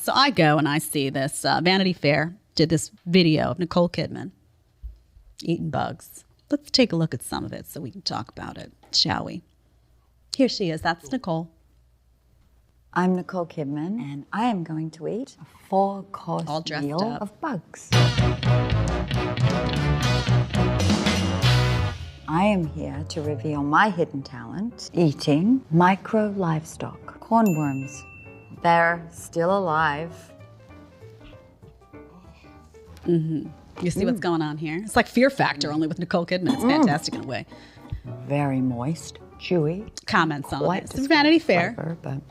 So I go and I see this Vanity Fair did this video of Nicole Kidman eating bugs. Let's take a look at some of it so we can talk about it, shall we? Here she is. That's Nicole. I'm Nicole Kidman, and I am going to eat a 4-course meal of bugs. I am here to reveal my hidden talent, eating micro livestock, cornworms. They're still alive. Mm-hmm. You see what's going on here? It's like Fear Factor, only with Nicole Kidman. It's fantastic in a way. Very moist, chewy. Comments on it. It's Vanity Fair. Flavor, but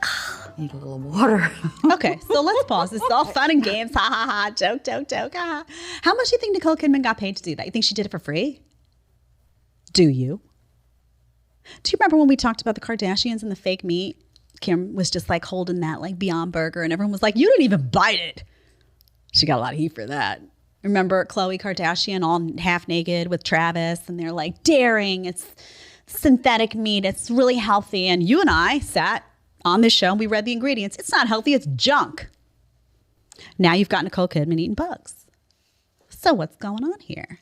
need a little water. Okay, so let's pause. This is all fun and games. Ha ha ha. Joke, joke, joke. Ha. How much do you think Nicole Kidman got paid to do that? You think she did it for free? Do you? Do you remember when we talked about the Kardashians and the fake meat? Kim was just like holding that like Beyond Burger and everyone was like, you didn't even bite it. She got a lot of heat for that. Remember Khloe Kardashian all half naked with Travis and they're like daring. It's synthetic meat. It's really healthy. And you and I sat on this show and we read the ingredients. It's not healthy. It's junk. Now you've got Nicole Kidman eating bugs. So what's going on here?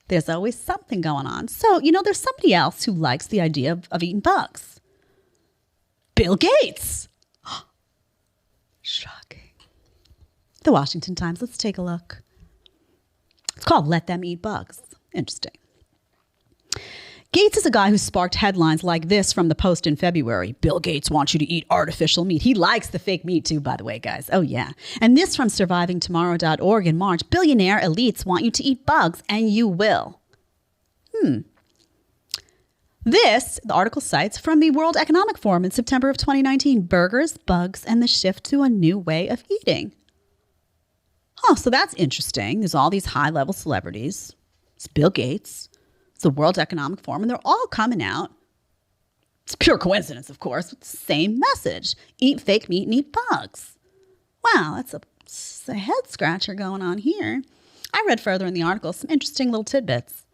There's always something going on. So, you know, there's somebody else who likes the idea of eating bugs. Bill Gates. Shocking. The Washington Times. Let's take a look. It's called Let Them Eat Bugs. Interesting. Gates is a guy who sparked headlines like this from the Post in February. Bill Gates wants you to eat artificial meat. He likes the fake meat too, by the way, guys. Oh, yeah. And this from survivingtomorrow.org in March. Billionaire elites want you to eat bugs, and you will. This, the article cites, from the World Economic Forum in September of 2019. Burgers, bugs, and the shift to a new way of eating. Oh, so that's interesting. There's all these high-level celebrities. It's Bill Gates. It's the World Economic Forum, and they're all coming out. It's pure coincidence, of course, with the same message. Eat fake meat and eat bugs. Wow, that's a head-scratcher going on here. I read further in the article some interesting little tidbits.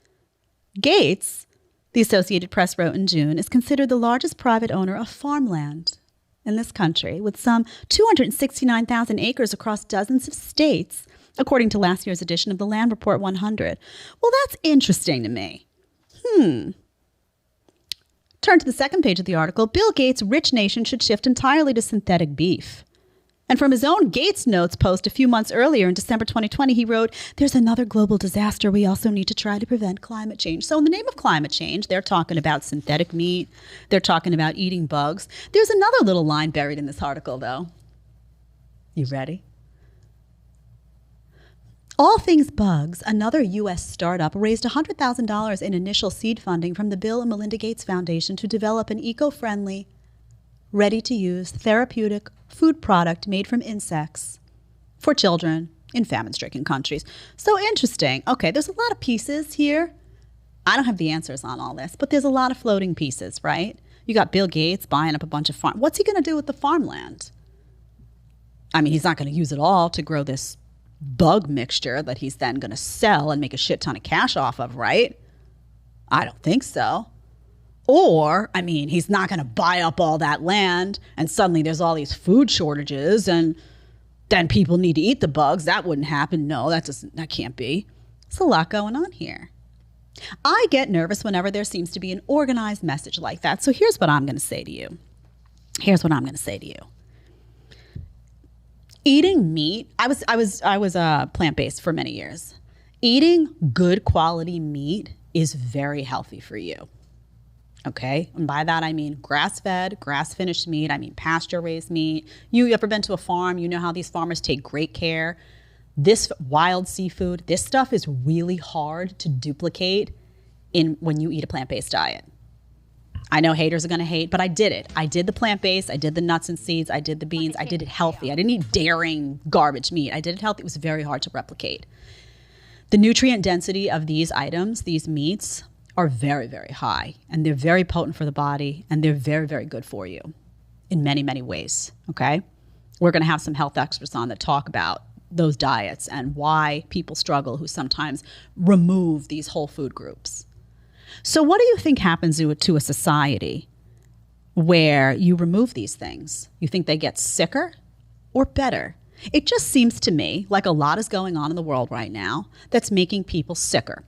Gates, the Associated Press wrote in June, is considered the largest private owner of farmland in this country, with some 269,000 acres across dozens of states, according to last year's edition of the Land Report 100. Well, that's interesting to me. Turn to the second page of the article. Bill Gates' rich nation should shift entirely to synthetic beef. And from his own Gates Notes post a few months earlier in December 2020, he wrote, there's another global disaster. We also need to try to prevent climate change. So in the name of climate change, they're talking about synthetic meat. They're talking about eating bugs. There's another little line buried in this article, though. You ready? All Things Bugs, another U.S. startup, raised $100,000 in initial seed funding from the Bill and Melinda Gates Foundation to develop an eco-friendly, ready-to-use, therapeutic food product made from insects for children in famine-stricken countries. So interesting. Okay, there's a lot of pieces here. I don't have the answers on all this, but there's a lot of floating pieces, right? You got Bill Gates buying up a bunch of farm. What's he going to do with the farmland? I mean, he's not going to use it all to grow this bug mixture that he's then going to sell and make a shit ton of cash off of, right? I don't think so. Or, I mean, he's not going to buy up all that land and suddenly there's all these food shortages and then people need to eat the bugs. That wouldn't happen. No, that can't be. There's a lot going on here. I get nervous whenever there seems to be an organized message like that. So here's what I'm going to say to you. Eating meat, I was plant-based for many years. Eating good quality meat is very healthy for you. Okay, and by that I mean grass-fed, grass-finished meat. I mean pasture-raised meat. You ever been to a farm? You know how these farmers take great care. This wild seafood, this stuff is really hard to duplicate when you eat a plant-based diet. I know haters are going to hate, but I did it. I did the plant-based. I did the nuts and seeds. I did the beans. I did it healthy. I didn't eat daring garbage meat. I did it healthy. It was very hard to replicate. The nutrient density of these items, these meats, are very, very high, and they're very potent for the body, and they're very, very good for you in many, many ways, okay? We're going to have some health experts on that talk about those diets and why people struggle who sometimes remove these whole food groups. So what do you think happens to a society where you remove these things? You think they get sicker? or better. It just seems to me like a lot is going on in the world right now that's making people sicker.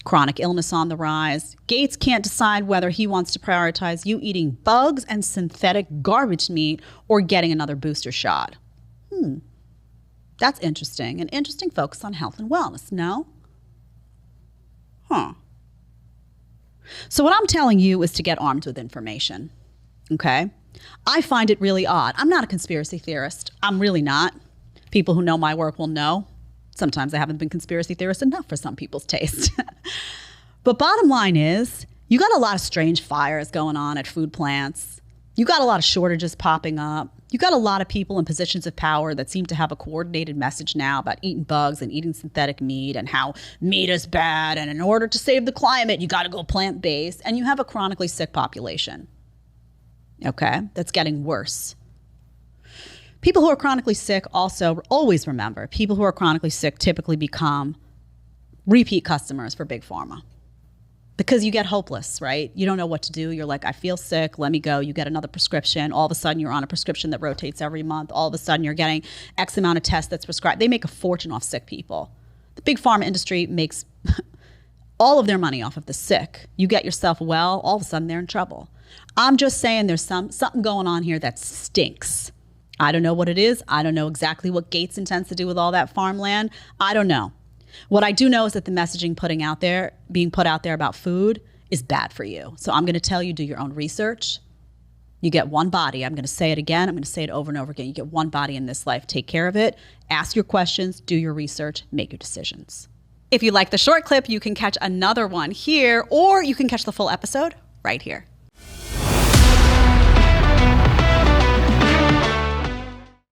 Chronic illness on the rise. Gates can't decide whether he wants to prioritize you eating bugs and synthetic garbage meat or getting another booster shot. That's interesting. An interesting focus on health and wellness, no? So what I'm telling you is to get armed with information, okay? I find it really odd. I'm not a conspiracy theorist. I'm really not. People who know my work will know. Sometimes I haven't been conspiracy theorist enough for some people's taste. But bottom line is, you got a lot of strange fires going on at food plants. You got a lot of shortages popping up. You got a lot of people in positions of power that seem to have a coordinated message now about eating bugs and eating synthetic meat and how meat is bad. And in order to save the climate, you got to go plant-based. And you have a chronically sick population. Okay, that's getting worse. People who are chronically sick also always remember, people who are chronically sick typically become repeat customers for Big Pharma. Because you get hopeless, right? You don't know what to do. You're like, I feel sick. Let me go. You get another prescription. All of a sudden, you're on a prescription that rotates every month. All of a sudden, you're getting X amount of tests that's prescribed. They make a fortune off sick people. The big pharma industry makes all of their money off of the sick. You get yourself well, all of a sudden, they're in trouble. I'm just saying there's something going on here that stinks. I don't know what it is. I don't know exactly what Gates intends to do with all that farmland. I don't know. What I do know is that the messaging being put out there about food is bad for you. So I'm going to tell you, do your own research. You get one body. I'm going to say it again. I'm going to say it over and over again. You get one body in this life. Take care of it. Ask your questions. Do your research. Make your decisions. If you like the short clip, you can catch another one here, or you can catch the full episode right here.